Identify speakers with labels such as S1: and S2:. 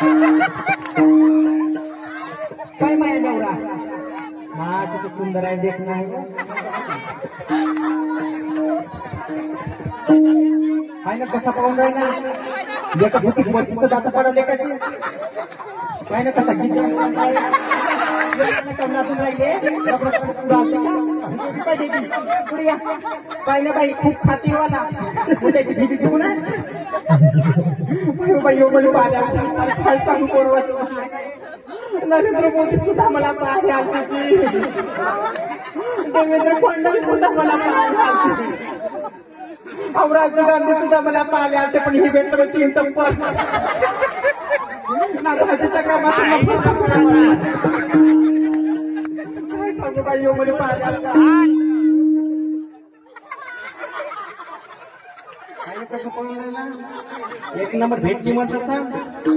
S1: काय माया नवरा हा किती सुंदर आहे देख नाही काय ना कसा पाहून राहिला एका भूतीत मस्तीचं जात पडा लेखाची काय ना कसा किती करण्यातून राहिले काय ना बाई खूप खातीवाला त्याची भीती शिकून बाई पाहिल्या काय सांगू पोरवत नरेंद्र मोदी सुद्धा मला पाहायला आलती देवेंद्र फडणवीस सुद्धा मला पाहायला आलती राजीव गांधी सुद्धा मला पाहायला आलते पण ही भेट तीन टप्पर नागराच्या कामातून काय सांगू बाई मला पाहायला आलता एक नंबर भेटली म्हणतात